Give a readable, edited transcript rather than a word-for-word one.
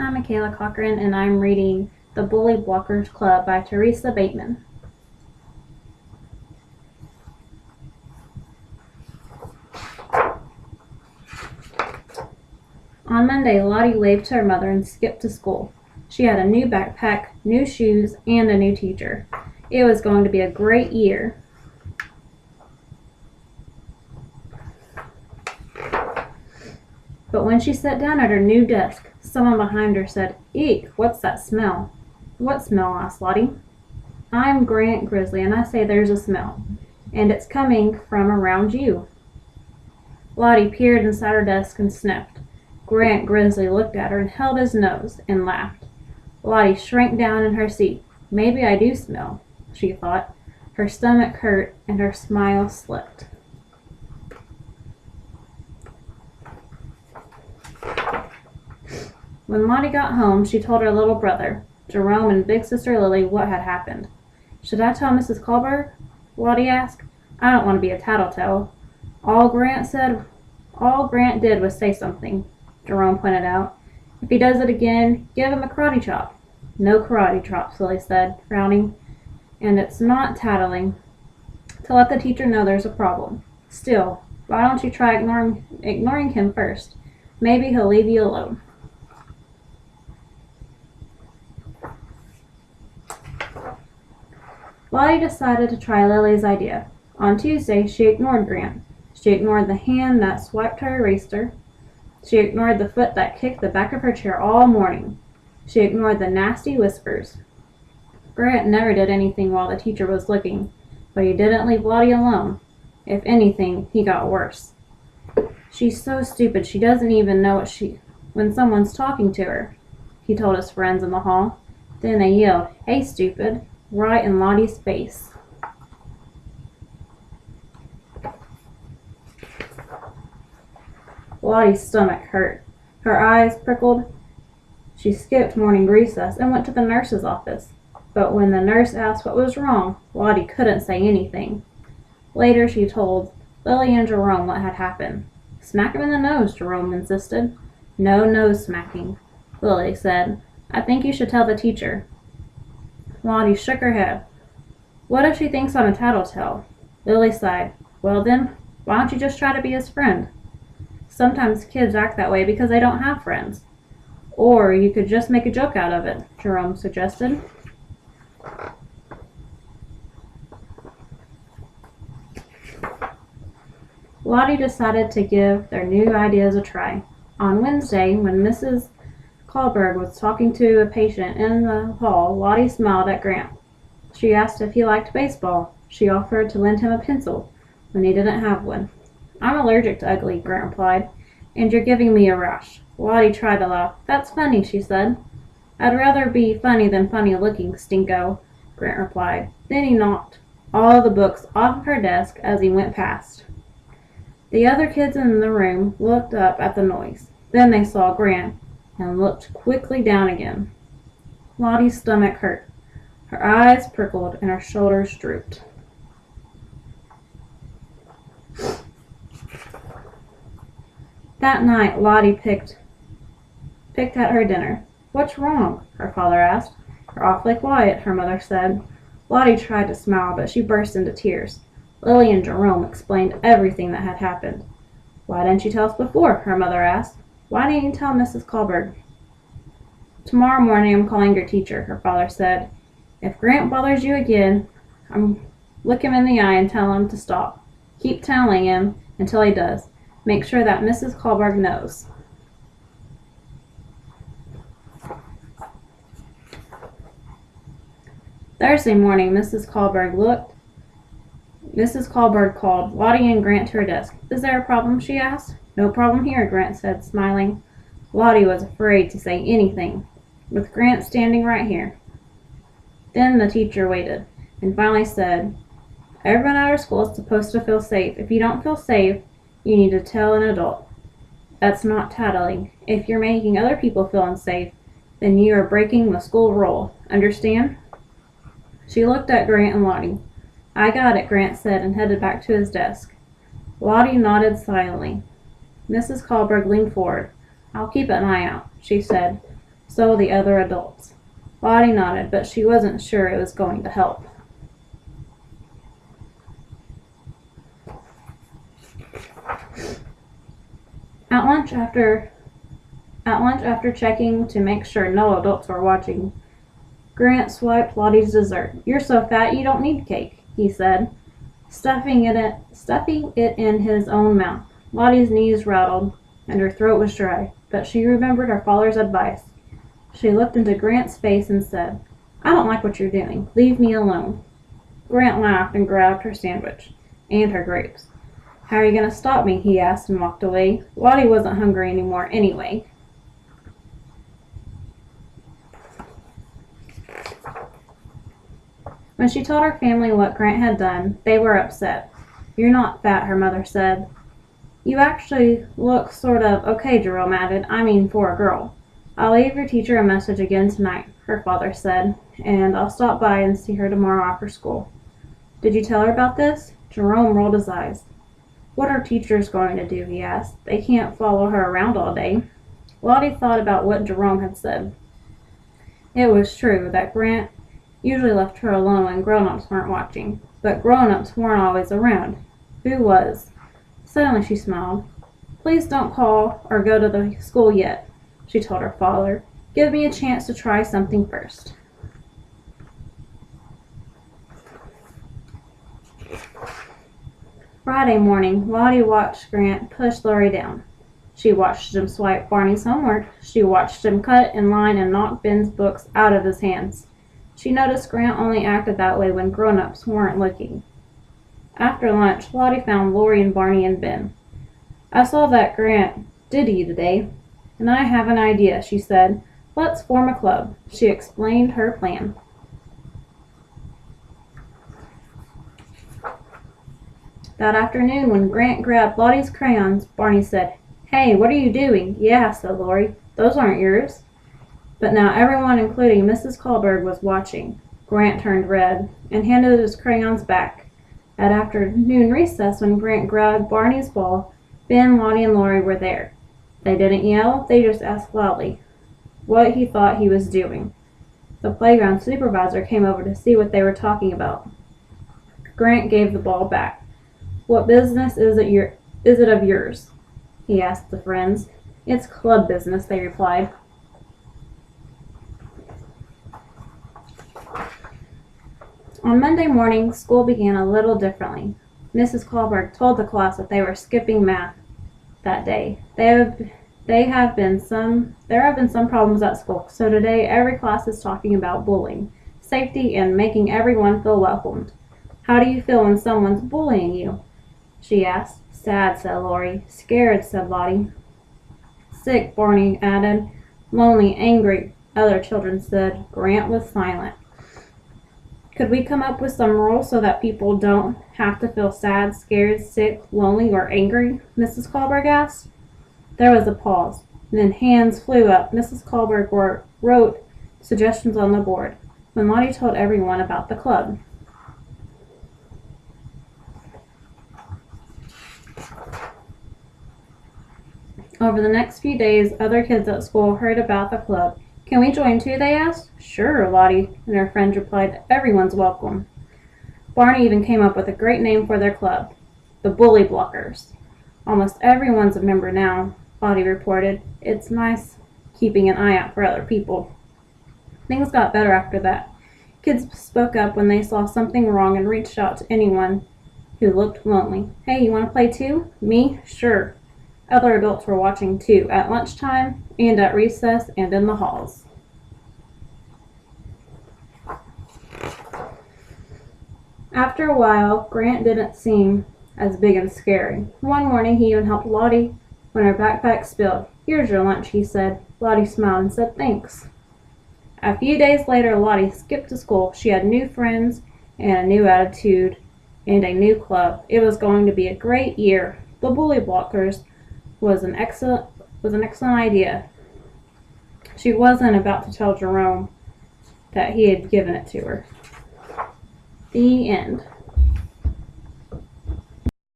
I'm Michaela Cochran, and I'm reading The Bully Blockers Club by Teresa Bateman. On Monday, Lottie waved to her mother and skipped to school. She had a new backpack, new shoes, and a new teacher. It was going to be a great year. But when she sat down at her new desk, someone behind her said, "Eek, what's that smell?" "What smell?" asked Lottie. "I'm Grant Grizzly, and I say there's a smell, and it's coming from around you." Lottie peered inside her desk and sniffed. Grant Grizzly looked at her and held his nose and laughed. Lottie shrank down in her seat. "Maybe I do smell," she thought. Her stomach hurt and her smile slipped. When Lottie got home, she told her little brother, Jerome, and big sister Lily what had happened. "Should I tell Mrs. Colberg?" Lottie asked. "I don't want to be a tattletale." All Grant did was say something," Jerome pointed out. "If he does it again, give him a karate chop." "No karate chops," Lily said, frowning. "And it's not tattling to let the teacher know there's a problem. Still, why don't you try ignoring him first? Maybe he'll leave you alone." Lottie decided to try Lily's idea. On Tuesday, she ignored Grant. She ignored the hand that swiped her eraser. She ignored the foot that kicked the back of her chair all morning. She ignored the nasty whispers. Grant never did anything while the teacher was looking, but he didn't leave Lottie alone. If anything, he got worse. "She's so stupid she doesn't even know when someone's talking to her," he told his friends in the hall. Then they yelled, "Hey, stupid," right in Lottie's face. Lottie's stomach hurt. Her eyes prickled. She skipped morning recess and went to the nurse's office. But when the nurse asked what was wrong, Lottie couldn't say anything. Later, she told Lily and Jerome what had happened. "Smack him in the nose," Jerome insisted. "No nose smacking," Lily said. "I think you should tell the teacher." Lottie shook her head. "What if she thinks I'm a tattletale?" Lily sighed. "Well then, why don't you just try to be his friend?" "Sometimes kids act that way because they don't have friends." "Or you could just make a joke out of it," Jerome suggested. Lottie decided to give their new ideas a try. On Wednesday, when Mrs. Colberg was talking to a patient in the hall, Lottie smiled at Grant. She asked if he liked baseball. She offered to lend him a pencil when he didn't have one. "I'm allergic to ugly," Grant replied, "and you're giving me a rash." Lottie tried to laugh. "That's funny," she said. "I'd rather be funny than funny-looking, stinko," Grant replied. Then he knocked all the books off of her desk as he went past. The other kids in the room looked up at the noise. Then they saw Grant and looked quickly down again. Lottie's stomach hurt. Her eyes prickled and her shoulders drooped. That night, Lottie picked at her dinner. "What's wrong?" her father asked. "You're awfully quiet," her mother said. Lottie tried to smile, but she burst into tears. Lily and Jerome explained everything that had happened. "Why didn't you tell us before?" her mother asked. "Why didn't you tell Mrs. Colberg?" "Tomorrow morning I'm calling your teacher," her father said. "If Grant bothers you again, look him in the eye and tell him to stop. Keep telling him until he does. Make sure that Mrs. Colberg knows." Thursday morning, Mrs. Colberg called Lottie and Grant to her desk. "Is there a problem?" she asked. "No problem here," Grant said, smiling. Lottie was afraid to say anything, with Grant standing right here. Then the teacher waited, and finally said, "Everyone at our school is supposed to feel safe. If you don't feel safe, you need to tell an adult. That's not tattling. If you're making other people feel unsafe, then you are breaking the school rule. Understand?" She looked at Grant and Lottie. "I got it," Grant said, and headed back to his desk. Lottie nodded silently. Mrs. Colberg leaned forward. "I'll keep an eye out," she said. So the other adults. Lottie nodded, but she wasn't sure it was going to help. At lunch after checking to make sure no adults were watching, Grant swiped Lottie's dessert. "You're so fat you don't need cake," he said, stuffing it in his own mouth. Lottie's knees rattled and her throat was dry, but she remembered her father's advice. She looked into Grant's face and said, "I don't like what you're doing. Leave me alone." Grant laughed and grabbed her sandwich and her grapes. "How are you going to stop me?" he asked and walked away. Lottie wasn't hungry anymore anyway. When she told her family what Grant had done, they were upset. "You're not fat," her mother said. "You actually look sort of okay," Jerome added. "I mean, for a girl." "I'll leave your teacher a message again tonight," her father said, "and I'll stop by and see her tomorrow after school." "Did you tell her about this?" Jerome rolled his eyes. "What are teachers going to do?" he asked. "They can't follow her around all day." Lottie thought about what Jerome had said. It was true that Grant usually left her alone when grown-ups weren't watching, but grown-ups weren't always around. Who was? Suddenly she smiled. "Please don't call or go to the school yet," she told her father. "Give me a chance to try something first." Friday morning, Lottie watched Grant push Lori down. She watched him swipe Barney's homework. She watched him cut in line and knock Ben's books out of his hands. She noticed Grant only acted that way when grown-ups weren't looking. After lunch, Lottie found Lori and Barney and Ben. "I saw that Grant did to you today, and I have an idea," she said. "Let's form a club." She explained her plan. That afternoon, when Grant grabbed Lottie's crayons, Barney said, "Hey, what are you doing?" "Yeah," said Lori. "Those aren't yours." But now everyone, including Mrs. Kohlberg, was watching. Grant turned red and handed his crayons back. At afternoon recess, when Grant grabbed Barney's ball, Ben, Lottie, and Lori were there. They didn't yell, they just asked loudly what he thought he was doing. The playground supervisor came over to see what they were talking about. Grant gave the ball back. "What business is it of yours?" he asked the friends. "It's club business," they replied. On Monday morning, school began a little differently. Mrs. Kohlberg told the class that they were skipping math that day. There have been some problems at school, so today every class is talking about bullying, safety, and making everyone feel welcomed. "How do you feel when someone's bullying you?" she asked. "Sad," said Lori. "Scared," said Lottie. "Sick," Barney added. "Lonely, angry," other children said. Grant was silent. "Could we come up with some rules so that people don't have to feel sad, scared, sick, lonely, or angry?" Mrs. Kohlberg asked. There was a pause. Then hands flew up. Mrs. Kohlberg wrote suggestions on the board when Lottie told everyone about the club. Over the next few days, other kids at school heard about the club. "Can we join too?" they asked. "Sure," Lottie and her friends replied. "Everyone's welcome." Barney even came up with a great name for their club, the Bully Blockers. "Almost everyone's a member now," Lottie reported. "It's nice keeping an eye out for other people." Things got better after that. Kids spoke up when they saw something wrong and reached out to anyone who looked lonely. "Hey, you want to play too?" "Me? Sure." Other adults were watching too, at lunchtime and at recess and in the halls. After a while, Grant didn't seem as big and scary. One morning, he even helped Lottie when her backpack spilled. "Here's your lunch," he said. Lottie smiled and said thanks. A few days later, Lottie skipped to school. She had new friends and a new attitude and a new club. It was going to be a great year. The Bully Blockers was an excellent idea. She wasn't about to tell Jerome that he had given it to her. The end.